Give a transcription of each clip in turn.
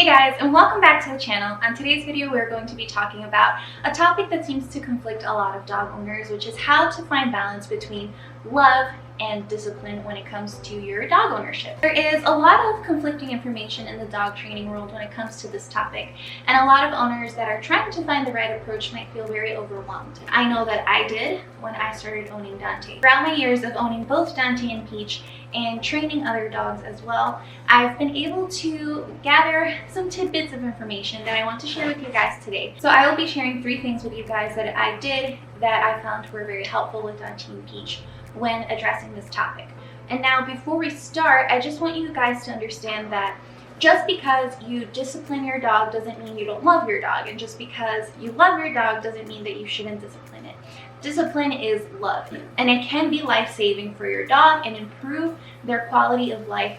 guys, and welcome back to the channel. On today's video, we're going to be talking about a topic that seems to conflict a lot of dog owners, which is how to find balance between love and discipline when it comes to your dog ownership. There is a lot of conflicting information in the dog training world when it comes to this topic, and a lot of owners that are trying to find the right approach might feel very overwhelmed. I know that I did when I started owning Dante. Throughout my years of owning both Dante and Peach and training other dogs as well, I've been able to gather some tidbits of information that I want to share with you guys today. So I will be sharing 3 things with you guys that I did that I found were very helpful with Dante and Peach when addressing this topic. And now, before we start, I just want you guys to understand that just because you discipline your dog doesn't mean you don't love your dog, and just because you love your dog doesn't mean that you shouldn't discipline it. Discipline is love, and it can be life-saving for your dog and improve their quality of life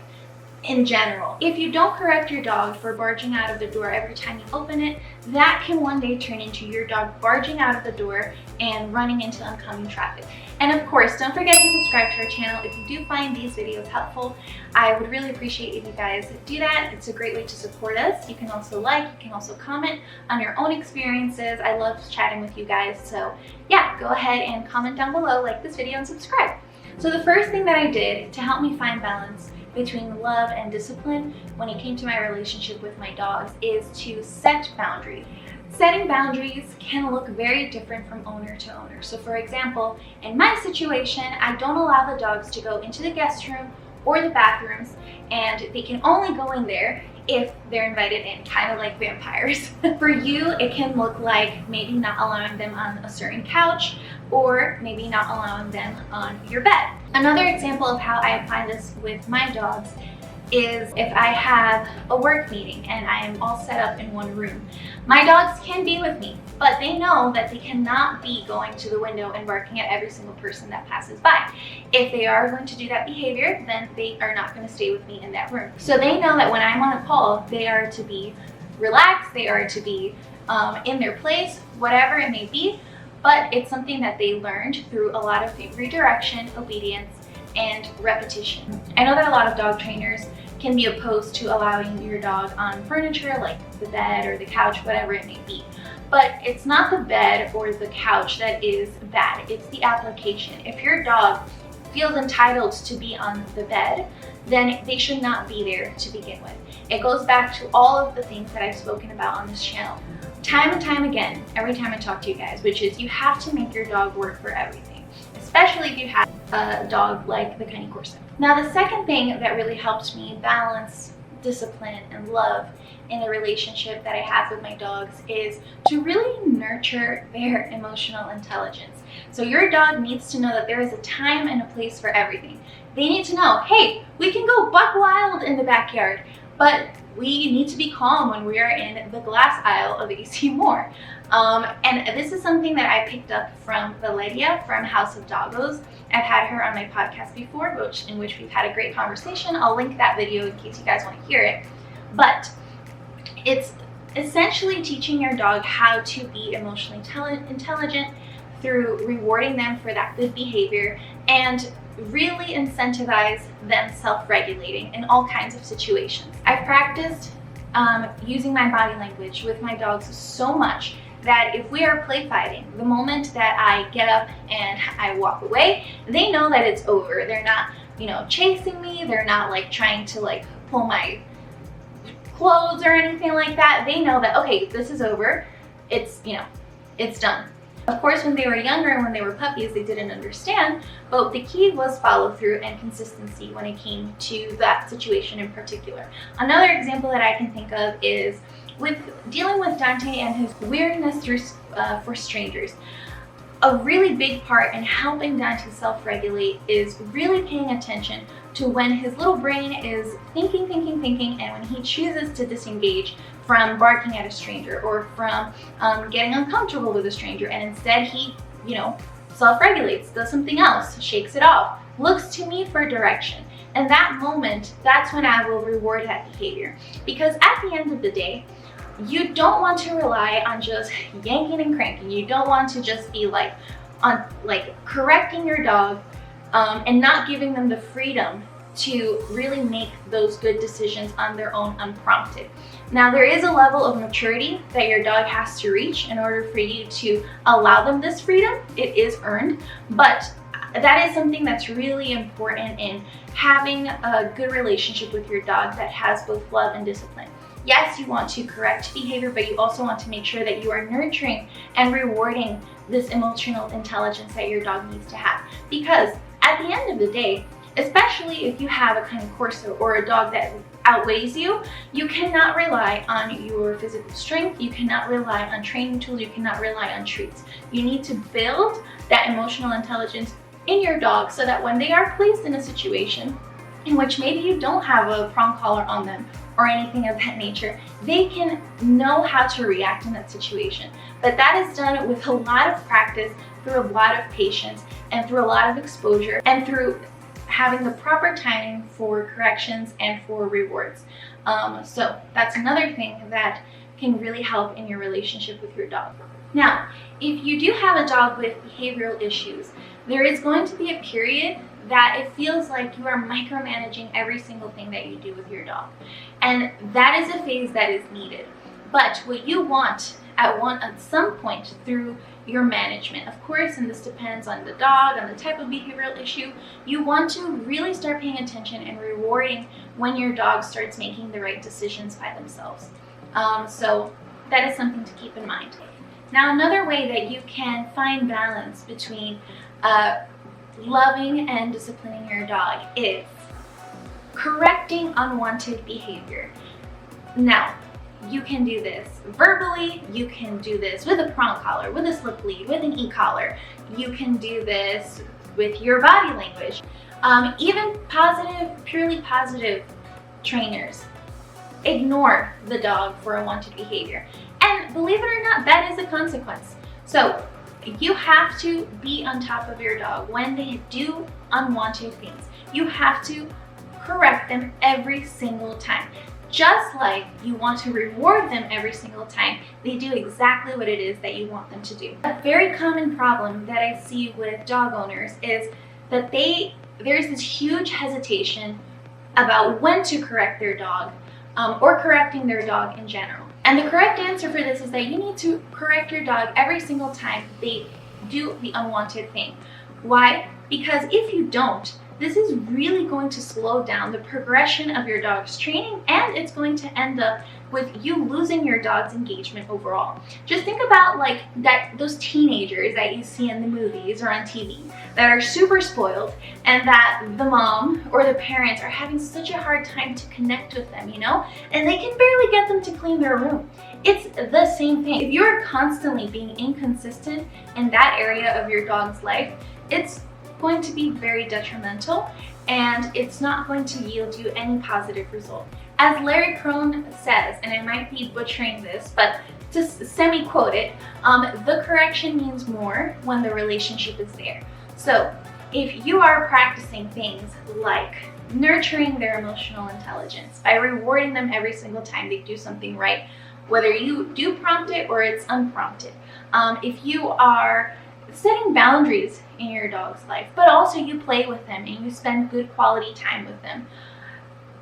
in general. If you don't correct your dog for barging out of the door every time you open it, that can one day turn into your dog barging out of the door and running into oncoming traffic. And of course, don't forget to subscribe to our channel if you do find these videos helpful. I would really appreciate if you guys do that. It's a great way to support us. You can also like, you can also comment on your own experiences. I love chatting with you guys. So yeah, go ahead and comment down below, like this video, and subscribe. So the first thing that I did to help me find balance between love and discipline when it came to my relationship with my dogs is to set boundaries. Setting boundaries can look very different from owner to owner. So for example, in my situation, I don't allow the dogs to go into the guest room or the bathrooms, and they can only go in there if they're invited in, kind of like vampires. For you, it can look like maybe not allowing them on a certain couch, or maybe not allowing them on your bed. Another example of how I apply this with my dogs is if I have a work meeting and I am all set up in one room. My dogs can be with me, but they know that they cannot be going to the window and barking at every single person that passes by. If they are going to do that behavior, then they are not going to stay with me in that room. So they know that when I'm on a call, they are to be relaxed, they are to be in their place, whatever it may be, but it's something that they learned through a lot of redirection, obedience, and repetition. I know that a lot of dog trainers can be opposed to allowing your dog on furniture like the bed or the couch, whatever it may be. But it's not the bed or the couch that is bad, it's the application. If your dog feels entitled to be on the bed, then they should not be there to begin with. It goes back to all of the things that I've spoken about on this channel time and time again, every time I talk to you guys, which is you have to make your dog work for everything, especially if you have a dog like the Cane Corso. Now, the second thing that really helps me balance discipline and love in the relationship that I have with my dogs is to really nurture their emotional intelligence. So your dog needs to know that there is a time and a place for everything. They need to know, hey, we can go buck wild in the backyard, but we need to be calm when we are in the glass aisle of AC Moore. And this is something that I picked up from Valeria from House of Doggos. I've had her on my podcast before, in which we've had a great conversation. I'll link that video in case you guys want to hear it. But it's essentially teaching your dog how to be emotionally intelligent through rewarding them for that good behavior and really incentivize them self-regulating in all kinds of situations. I've practiced using my body language with my dogs so much that if we are play fighting, the moment that I get up and I walk away, they know that it's over. They're not, chasing me. They're not like trying to pull my clothes or anything like that. They know that, okay, this is over. It's, it's done. Of course, when they were younger and when they were puppies, they didn't understand, but the key was follow through and consistency when it came to that situation in particular. Another example that I can think of is with dealing with Dante and his weirdness for strangers. A really big part in helping Dante self-regulate is really paying attention to when his little brain is thinking, and when he chooses to disengage from barking at a stranger or from getting uncomfortable with a stranger, and instead he, self-regulates, does something else, shakes it off, looks to me for direction. And that moment, that's when I will reward that behavior. Because at the end of the day, you don't want to rely on just yanking and cranking. You don't want to just be correcting your dog and not giving them the freedom to really make those good decisions on their own unprompted. Now, there is a level of maturity that your dog has to reach in order for you to allow them this freedom. It is earned, but that is something that's really important in having a good relationship with your dog that has both love and discipline. Yes, you want to correct behavior, but you also want to make sure that you are nurturing and rewarding this emotional intelligence that your dog needs to have. Because at the end of the day, especially if you have a Cane Corso or a dog that outweighs you, you cannot rely on your physical strength, you cannot rely on training tools, you cannot rely on treats. You need to build that emotional intelligence in your dog so that when they are placed in a situation in which maybe you don't have a prong collar on them or anything of that nature, they can know how to react in that situation. But that is done with a lot of practice, through a lot of patience, and through a lot of exposure, and through having the proper timing for corrections and for rewards. So that's another thing that can really help in your relationship with your dog. Now, if you do have a dog with behavioral issues, there is going to be a period that it feels like you are micromanaging every single thing that you do with your dog. And that is a phase that is needed. But what you want at some point through your management, of course, and this depends on the dog, on the type of behavioral issue, you want to really start paying attention and rewarding when your dog starts making the right decisions by themselves. So that is something to keep in mind. Now, another way that you can find balance between loving and disciplining your dog is correcting unwanted behavior. Now, you can do this verbally, you can do this with a prong collar, with a slip lead, with an e-collar. You can do this with your body language. Even purely positive trainers ignore the dog for unwanted behavior. And believe it or not, that is a consequence. So you have to be on top of your dog when they do unwanted things. You have to correct them every single time. Just like you want to reward them every single time they do exactly what it is that you want them to do. A very common problem that I see with dog owners is that there's this huge hesitation about when to correct their dog, or correcting their dog in general. And the correct answer for this is that you need to correct your dog every single time they do the unwanted thing. Why? Because if you don't, this is really going to slow down the progression of your dog's training, and it's going to end up with you losing your dog's engagement overall. Just think about like those teenagers that you see in the movies or on TV that are super spoiled, and that the mom or the parents are having such a hard time to connect with them, you know? And they can barely get them to clean their room. It's the same thing. If you're constantly being inconsistent in that area of your dog's life, it's going to be very detrimental, and it's not going to yield you any positive result. As Larry Crone says, and I might be butchering this, but to semi-quote it, the correction means more when the relationship is there. So if you are practicing things like nurturing their emotional intelligence by rewarding them every single time they do something right, whether you do prompt it or it's unprompted, if you are setting boundaries in your dog's life, but also you play with them and you spend good quality time with them,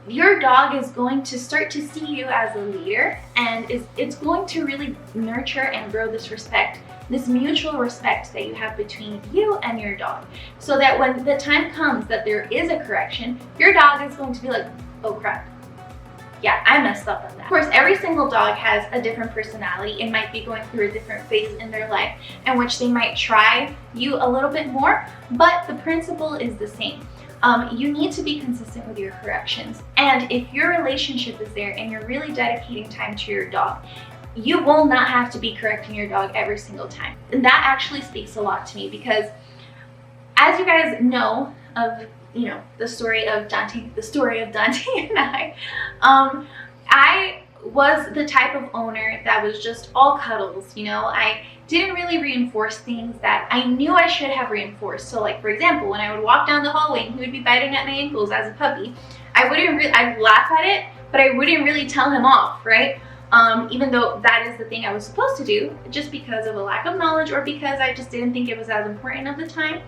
your dog is going to start to see you as a leader, and it's going to really nurture and grow this respect, this mutual respect that you have between you and your dog, so that when the time comes that there is a correction, your dog is going to be like, oh crap, yeah, I messed up on that. Of course, every single dog has a different personality. It might be going through a different phase in their life in which they might try you a little bit more, but the principle is the same. You need to be consistent with your corrections. And if your relationship is there and you're really dedicating time to your dog, you will not have to be correcting your dog every single time. And that actually speaks a lot to me, because as you guys know of, you know, the story of Dante and I was the type of owner that was just all cuddles, you know. I didn't really reinforce things that I knew I should have reinforced. So like, for example, when I would walk down the hallway and he would be biting at my ankles as a puppy, I'd laugh at it, but I wouldn't really tell him off, right? Even though that is the thing I was supposed to do, just because of a lack of knowledge or because I just didn't think it was as important at the time.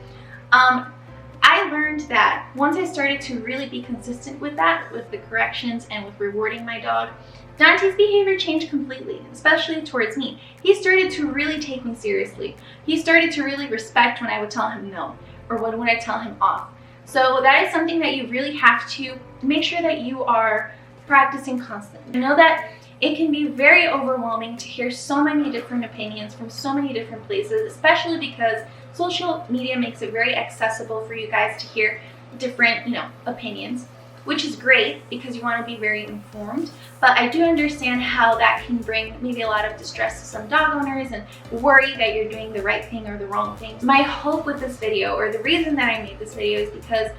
I I learned that once I started to really be consistent with that, with the corrections and with rewarding my dog, Dante's behavior changed completely, especially towards me. He started to really take me seriously. He started to really respect when I would tell him no, or when I tell him off. So that is something that you really have to make sure that you are practicing constantly. I know that it can be very overwhelming to hear so many different opinions from so many different places, especially because social media makes it very accessible for you guys to hear different, opinions, which is great because you want to be very informed. But I do understand how that can bring maybe a lot of distress to some dog owners and worry that you're doing the right thing or the wrong thing. My hope with this video, or the reason that I made this video, is because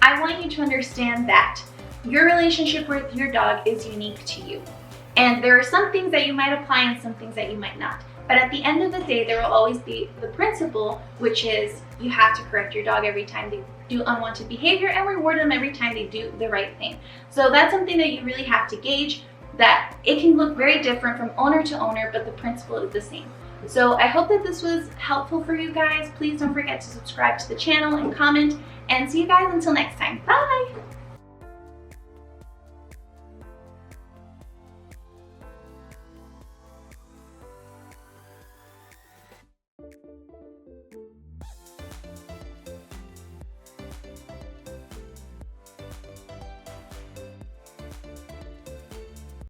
I want you to understand that your relationship with your dog is unique to you. And there are some things that you might apply and some things that you might not. But at the end of the day, there will always be the principle, which is you have to correct your dog every time they do unwanted behavior and reward them every time they do the right thing. So that's something that you really have to gauge, that it can look very different from owner to owner, but the principle is the same. So I hope that this was helpful for you guys. Please don't forget to subscribe to the channel and comment, and see you guys until next time. Bye!